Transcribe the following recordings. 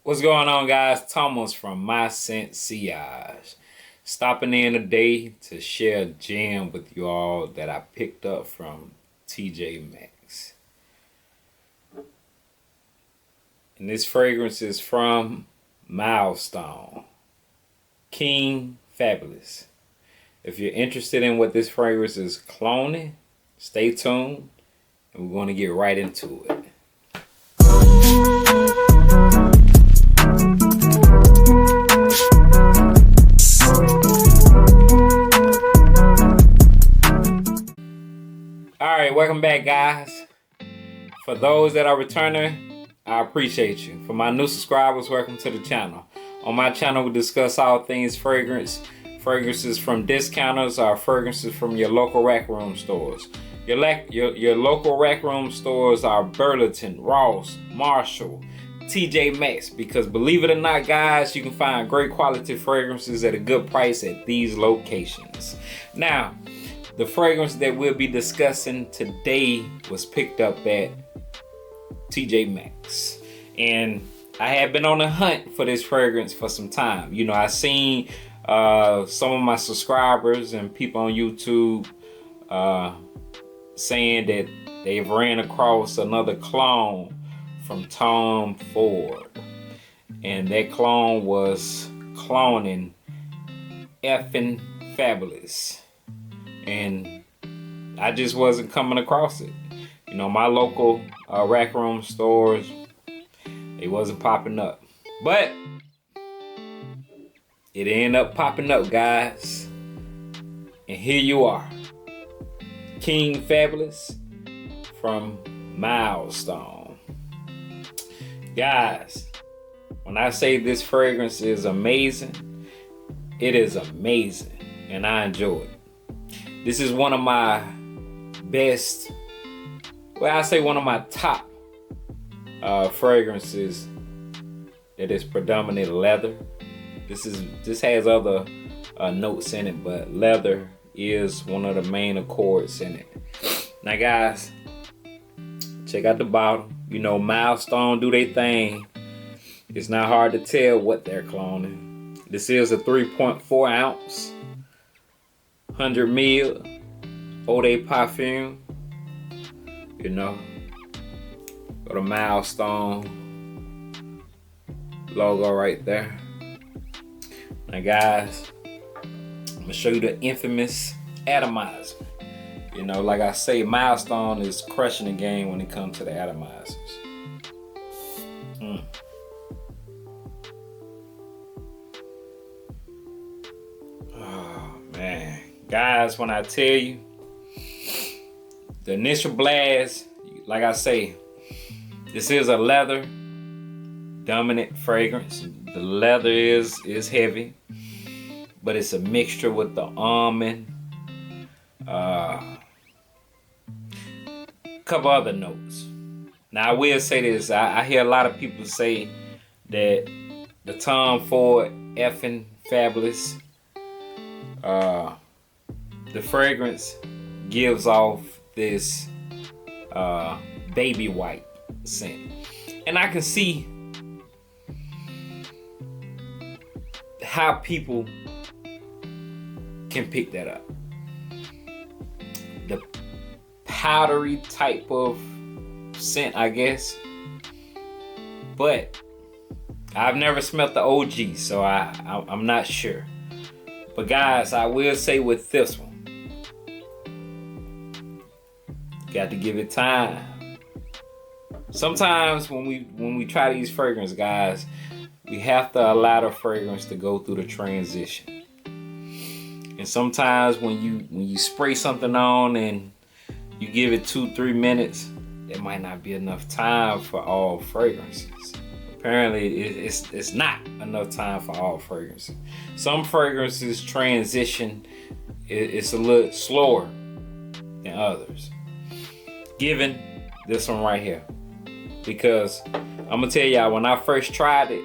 What's going on, guys? Thomas from My Scent Sillage. Stopping in today to share a gem with you all that I picked up from TJ Maxx. And this fragrance is from Milestone. King Fabulous. If you're interested in what this fragrance is cloning, stay tuned and we're going to get right into it. Alright, welcome back, guys. For those that are returning, I appreciate you. For my new subscribers, welcome to the channel. On my channel, we discuss all things fragrance. Fragrances from discounters or fragrances from your local rack room stores. Your local rack room stores are Burlington, Ross, Marshall, TJ Maxx, because believe it or not, guys, you can find great quality fragrances at a good price at these locations. Now, the fragrance that we'll be discussing today was picked up at TJ Maxx. And I had been on a hunt for this fragrance for some time. You know, I seen some of my subscribers and people on YouTube saying that they've ran across another clone from Tom Ford. And that clone was cloning effing fabulous. And I just wasn't coming across it. You know, my local rack room stores, they wasn't popping up. But it ended up popping up, guys. And here you are. King Fabulous from Milestone. Guys, when I say this fragrance is amazing, it is amazing. And I enjoy it. This is one of my best, well, I say one of my top fragrances that is predominantly leather. This has other notes in it, but leather is one of the main accords in it. Now, guys, check out the bottle. You know, Milestone do their thing. It's not hard to tell what they're cloning. This is a 3.4 ounce. 100 mil Eau de Parfum. You know, got a Milestone logo right there. Now, guys, I'm gonna show you the infamous atomizer. You know, like I say, Milestone is crushing the game when it comes to the atomizers. Oh man. Guys, when I tell you, the initial blast, like I say, this is a leather dominant fragrance. The leather is heavy, but it's a mixture with the almond, couple other notes. Now I will say this, I hear a lot of people say that the Tom Ford effing fabulous, the fragrance gives off this baby white scent. And I can see how people can pick that up. The powdery type of scent, I guess. But I've never smelled the OG, so I'm not sure. But guys, I will say with this one, got to give it time. Sometimes when we try these fragrances, guys, we have to allow the fragrance to go through the transition. And sometimes when you spray something on and you give it 2-3 minutes, there might not be enough time for all fragrances. Apparently, it's not enough time for all fragrances. Some fragrances transition, it's a little slower than others. Given this one right here, because I'm gonna tell y'all, when I first tried it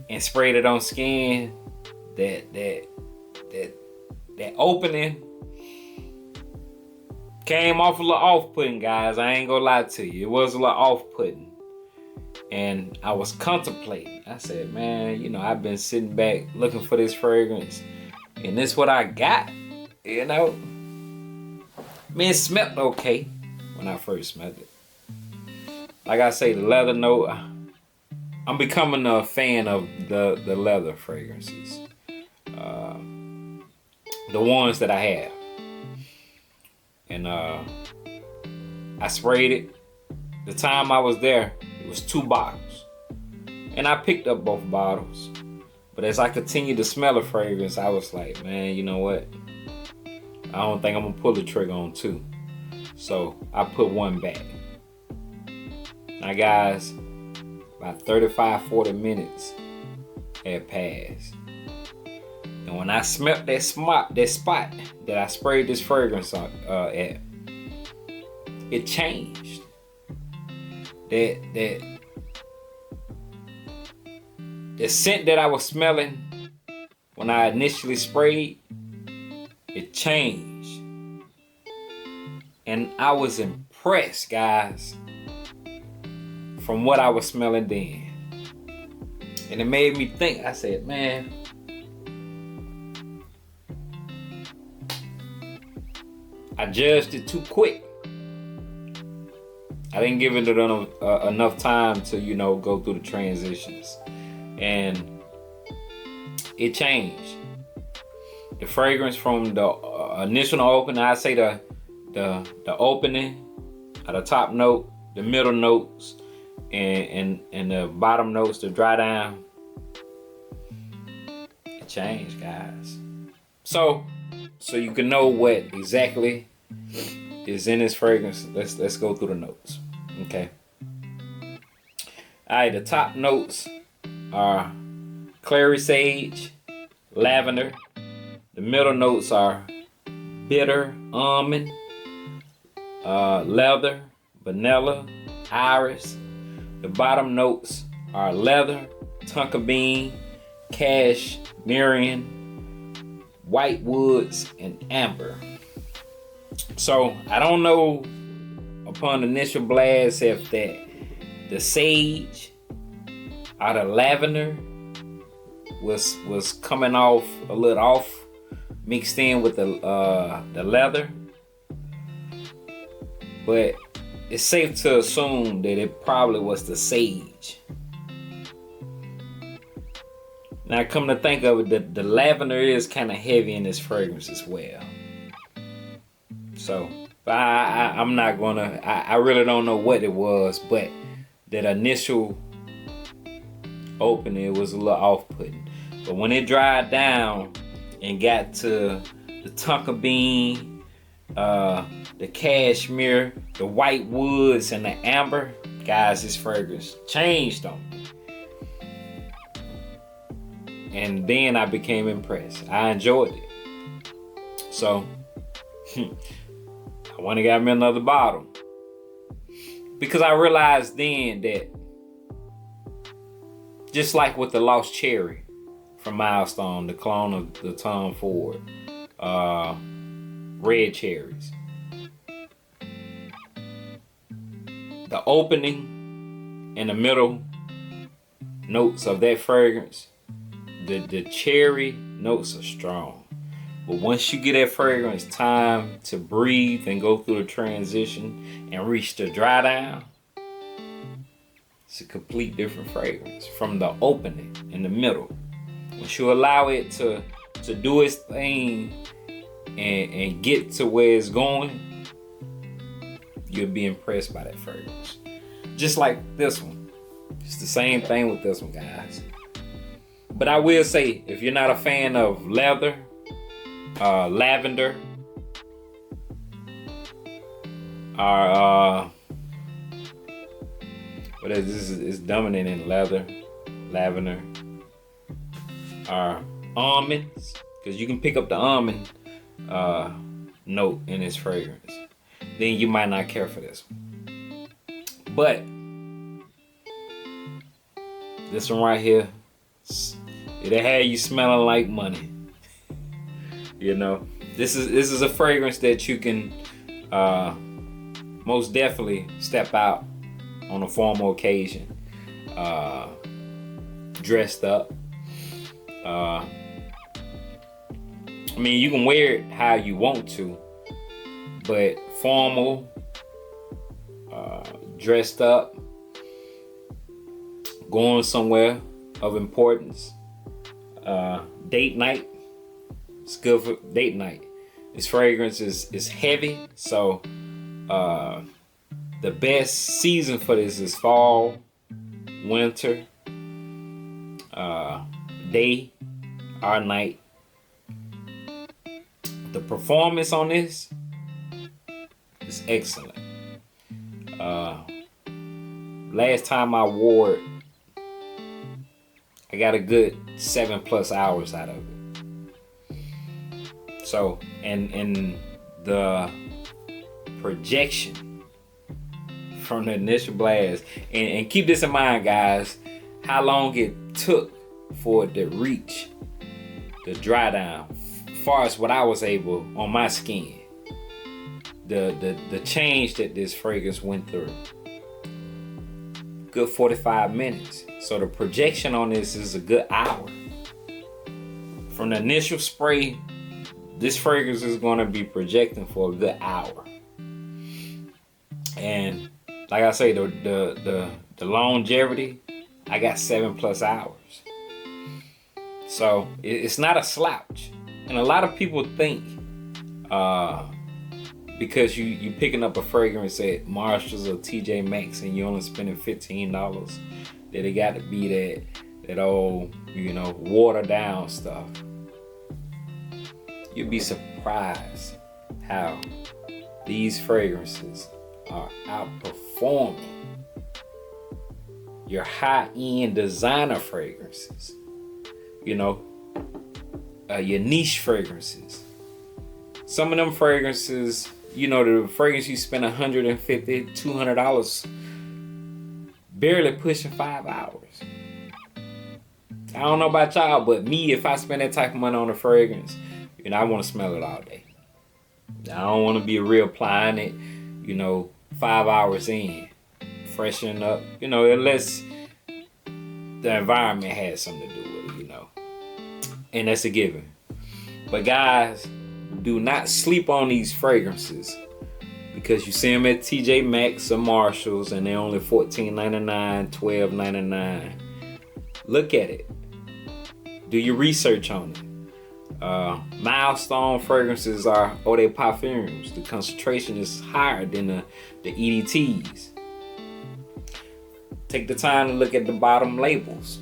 and sprayed it on skin, that opening came off a little off-putting, guys. I ain't gonna lie to you, it was a little off-putting. And I was contemplating. I said, man, you know, I've been sitting back looking for this fragrance, and this what I got, you know. I mean, it smelled okay when I first smelled it. Like I say, the leather note, I'm becoming a fan of the leather fragrances. The ones that I have. And I sprayed it. The time I was there, it was 2 bottles. And I picked up both bottles. But as I continued to smell the fragrance, I was like, man, you know what? I don't think I'm gonna pull the trigger on 2. So I put 1 back. Now guys, about 35-40 minutes had passed. And when I smelled that spot that I sprayed this fragrance on, at, it changed. The scent that I was smelling when I initially sprayed, it changed. And I was impressed, guys, from what I was smelling then. And it made me think. I said, man, I judged it too quick. I didn't give it enough time to, you know, go through the transitions. And it changed. The fragrance from the initial opening, I say the opening, the top note, the middle notes, and the bottom notes, the dry down. It changed, guys. So you can know what exactly is in this fragrance. Let's go through the notes. Okay. Alright, the top notes are clary sage, lavender. The middle notes are bitter, almond, leather, vanilla, iris. The bottom notes are leather, tonka bean, cashmere, white woods, and amber. So I don't know upon initial blast if the sage or the lavender was coming off a little off, mixed in with the leather. But it's safe to assume that it probably was the sage. Now, come to think of it, the lavender is kind of heavy in this fragrance as well. So, I'm not gonna, I really don't know what it was, but that initial opening was a little off-putting. But when it dried down and got to the tonka bean, the cashmere, the white woods, and the amber, guys, this fragrance changed on me. And then I became impressed. I enjoyed it. So, I went and got me another bottle. Because I realized then that, just like with the Lost Cherry from Milestone, the clone of the Tom Ford, red cherries. The opening and the middle notes of that fragrance, the cherry notes are strong. But once you get that fragrance time to breathe and go through the transition and reach the dry down, it's a complete different fragrance from the opening in the middle. Once you allow it to do its thing and get to where it's going, you'll be impressed by that fragrance. Just like this one. It's the same thing with this one, guys. But I will say, if you're not a fan of leather, lavender, or what is this? Is dominant in leather, lavender, or almonds, because you can pick up the almond note in this fragrance. Then you might not care for this one. But this one right here, it'll have you smelling like money. You know, this is a fragrance that you can most definitely step out on a formal occasion dressed up. I mean, you can wear it how you want to, but formal, dressed up, going somewhere of importance, date night. It's good for date night. This fragrance is heavy, so the best season for this is fall, winter, day or night. The performance on this is excellent. Last time I wore it, I got a good 7+ hours out of it. So, and the projection from the initial blast, and keep this in mind, guys, how long it took for it to reach the dry down, as far as what I was able on my skin. The change that this fragrance went through. Good 45 minutes. So the projection on this is a good hour. From the initial spray, this fragrance is going to be projecting for a good hour. And like I say, the longevity, I got 7+ hours. So it's not a slouch. And a lot of people think because you picking up a fragrance at Marshalls or TJ Maxx and you only spending $15, that it got to be that old, watered down stuff. You'd be surprised how these fragrances are outperforming your high-end designer fragrances. Your niche fragrances. Some of them fragrances, the fragrance you spend $150, $200, barely pushing 5 hours. I don't know about y'all, but me, if I spend that type of money on a fragrance, I want to smell it all day. I don't want to be reapplying it, 5 hours in, freshening up, unless the environment has something to do with it, and that's a given. But guys, do not sleep on these fragrances because you see them at TJ Maxx or Marshalls and they're only $14.99, $12.99. Look at it. Do your research on it. Milestone fragrances are eau de parfums. The concentration is higher than the EDTs. Take the time to look at the bottom labels.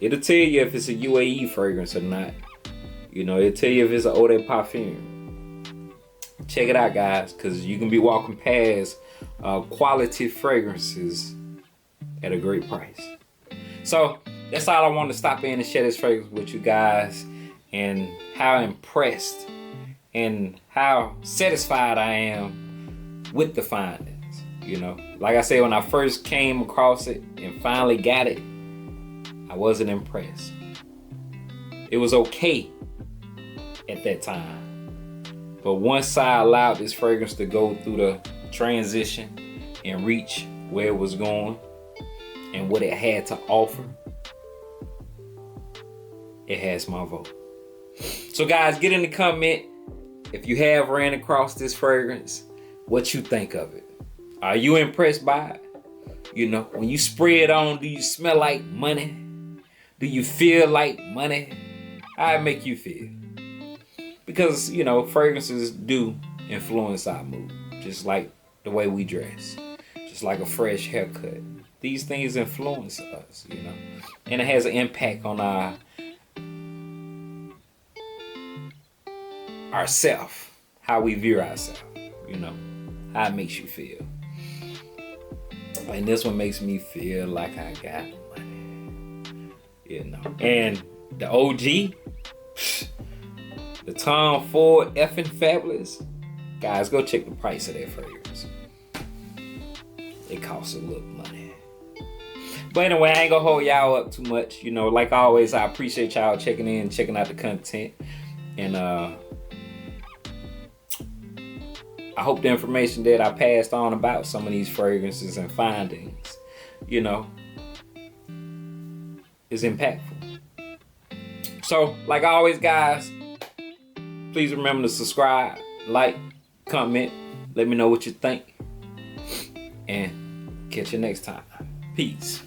It'll tell you if it's a UAE fragrance or not. It'll tell you if it's an eau de parfum. Check it out, guys, because you can be walking past quality fragrances at a great price. So that's all I wanted to stop in and share this fragrance with you guys, and how impressed and how satisfied I am with the findings. Like I said, when I first came across it and finally got it, I wasn't impressed. It was okay at that time. But once I allowed this fragrance to go through the transition and reach where it was going and what it had to offer, it has my vote. So guys, get in the comment if you have ran across this fragrance, what you think of it. Are you impressed by it? When you spray it on, do you smell like money? Do you feel like money? How it make you feel? Because, fragrances do influence our mood. Just like the way we dress. Just like a fresh haircut. These things influence us, And it has an impact on ourself. How we view ourselves. How it makes you feel. And this one makes me feel like I got money. And the OG, the Tom Ford effing fabulous. Guys, go check the price of that fragrance. It costs a little money. But anyway, I ain't gonna hold y'all up too much. Like always, I appreciate y'all checking in, checking out the content. And I hope the information that I passed on about some of these fragrances and findings, is impactful. So, like always, guys, please remember to subscribe, like, comment, let me know what you think, and catch you next time. Peace.